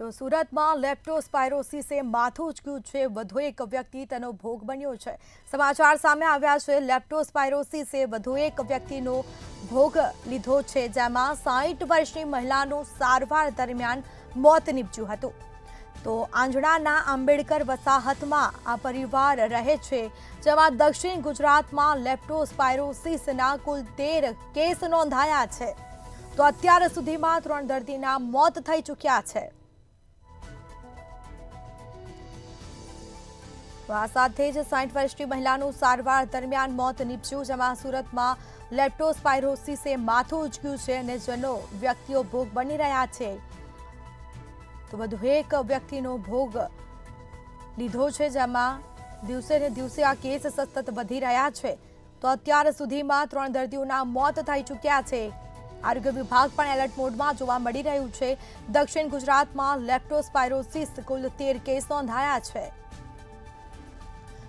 તો સુરતમાં લેપ્ટોસ્પાયરોસિસે માથું ઉચક્યું છે। વધુ એક વ્યક્તિ તેનો ભોગ બન્યો છે। સમાચાર સામે આવ્યા છે। લેપ્ટોસ્પાયરોસિસે વધુ એક વ્યક્તિનો ભોગ લીધો છે, જેમાં 60 વર્ષની મહિલાનું સારવાર દરમિયાન મોત નીપજ્યું હતું। તો આંજણાના આંબેડકર વસાહતમાં આ પરિવાર રહે છે, જેમાં દક્ષિણ ગુજરાતમાં લેપ્ટોસ્પાયરોસિસના કુલ 13 કેસ નોંધાયા છે। તો અત્યાર સુધીમાં 3 દર્દીના મોત થઈ ચૂક્યા છે। આ સાથે જ 60 વર્ષની મહિલાનું સારવાર દરમિયાન મોત નીપજ્યું, જેમાં સુરતમાં લેપ્ટોસ્પાયરોસિસે માથું ઉચક્યું છે અને જેનો વ્યક્તિઓ ભોગ બની રહ્યા છે। તો વધુ એક વ્યક્તિનો ભોગ લીધો છે, જેમાં દિવસે ને દિવસે આ કેસ સતત વધી રહ્યા છે। તો અત્યાર સુધીમાં 3 દર્દીઓના મોત થઈ ચૂક્યા છે। આરોગ્ય વિભાગ પણ એલર્ટ મોડમાં જોવા મળી રહ્યું છે। દક્ષિણ ગુજરાતમાં લેપ્ટોસ્પાયરોસિસ કુલ 13 કેસ નોંધાયા છે।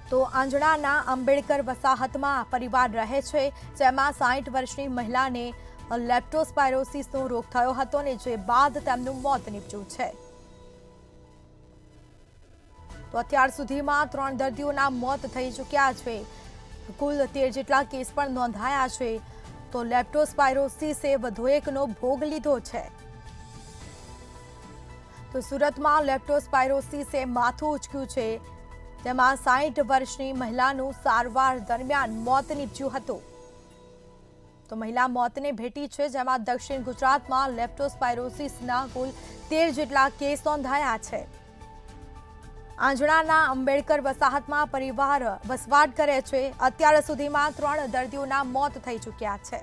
તો આંજણાના આંબેડકર વસાહતમાં પરિવાર રહે છે, જેમાં 60 વર્ષની મહિલાને લેપ્ટોસ્પાયરોસિસનો રોગ થયો હતો અને જે બાદ તેમનું મોત નીપજ્યું છે। તો અત્યાર સુધીમાં 3 દર્દીઓના મોત થઈ ચૂક્યા છે। કુલ 13 જેટલા કેસ પણ નોંધાયા છે। તો લેપ્ટોસ્પાયરોસિસે વધુ એકનો ભોગ લીધો છે। તો સુરતમાં લેપ્ટોસ્પાયરોસિસે માથું ઉચક્યું છે, તેમાં 60 વર્ષની મહિલાનું સારવાર દરમિયાન મોત નીપજ્યું હતું। તો મહિલા મોતને ભેટી છે, જેમાં દક્ષિણ ગુજરાતમાં લેપ્ટોસ્પાયરોસિસના કુલ 13 જેટલા કેસ નોંધાયા છે। આંજણાના આંબેડકર વસાહતમાં પરિવાર વસવાટ કરે છે। અત્યાર સુધીમાં 3 દર્દીઓના મોત થઈ ચૂક્યા છે।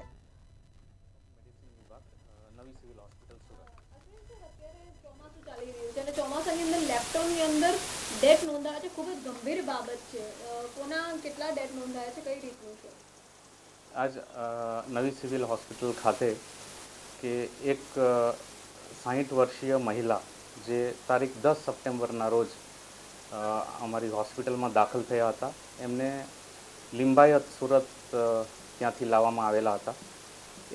ચોમાસાની અંદર લેપ્ટોની અંદર ડેથ નોંધાયા છે, ખૂબ જ ગંભીર બાબત છે। કોના કેટલા ડેથ નોંધાયા છે, કઈ રીતનું છે? આજ નવી સિવિલ હોસ્પિટલ ખાતે કે એક 60 વર્ષીય મહિલા જે તારીખ 10 સપ્ટેમ્બરના રોજ અમારી હોસ્પિટલમાં દાખલ થયા હતા। એમને લિંબાયત સુરત ત્યાંથી લાવવામાં આવેલા હતા।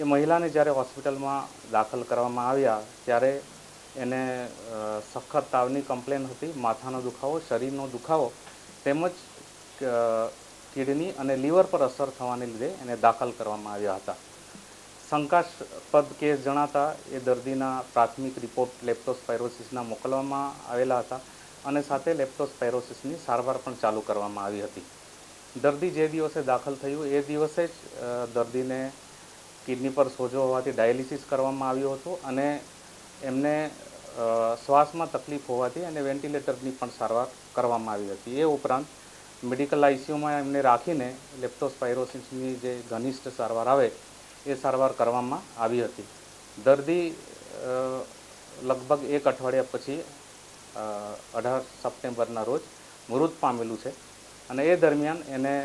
એ મહિલાને જ્યારે હોસ્પિટલમાં દાખલ કરવામાં આવ્યા ત્યારે એને સખત તાવની કમ્પ્લેન હતી, માથાનો દુખાવો, શરીરનો દુખાવો તેમજ કિડની અને લીવર પર અસર થવાને લીધે એને દાખલ કરવામાં આવ્યા હતા। શંકાસ્પદ કેસ જણાતા એ દર્દીના પ્રાથમિક રિપોર્ટ લેપ્ટોસ્પાયરોસિસના મોકલવામાં આવેલા હતા અને સાથે લેપ્ટોસ્પાયરોસિસની સારવાર પણ ચાલુ કરવામાં આવી હતી। દર્દી જે દિવસે દાખલ થયું એ દિવસે જ દર્દીને કિડની પર સોજો હોવાથી ડાયાલિસિસ કરવામાં આવ્યું હતું અને એમને શ્વાસમાં તકલીફ હોવાથી અને વેન્ટિલેટરની પણ સારવાર કરવામાં આવી હતી। એ ઉપરાંત મેડિકલ આઈસીયુમાં એમને રાખીને લેપ્ટોસ્પાયરોસિસની જે ઘનિષ્ઠ સારવાર આવે એ સારવાર કરવામાં આવી હતી। દર્દી લગભગ 1 અઠવાડિયા પછી 18 સપ્ટેમ્બરના રોજ મૃત પામેલું છે અને એ દરમિયાન એને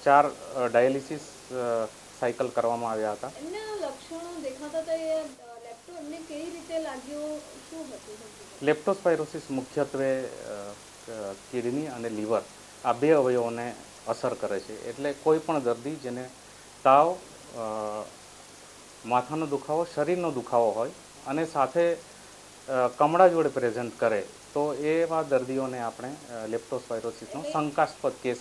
4 ડાયાલિસિસ સાયકલ કરવામાં આવ્યા હતા। એમના લક્ષણો દેખાતા હતા, એ લેપ્ટો એમને કેવી રીતે લાગ્યો, શું હતું? લેપ્ટોસ્પાયરોસિસ મુખ્યત્વે કિડની અને લીવર આ 2 અવયવોને અસર કરે છે। એટલે કોઈ પણ દર્દી જેને તાવ, માથાનો દુખાવો, શરીરનો દુખાવો હોય અને સાથે કમળા જોડે પ્રેઝન્ટ કરે તો એવા દર્દીઓને આપણે લેપ્ટોસ્પાયરોસિસનો શંકાસ્પદ કેસ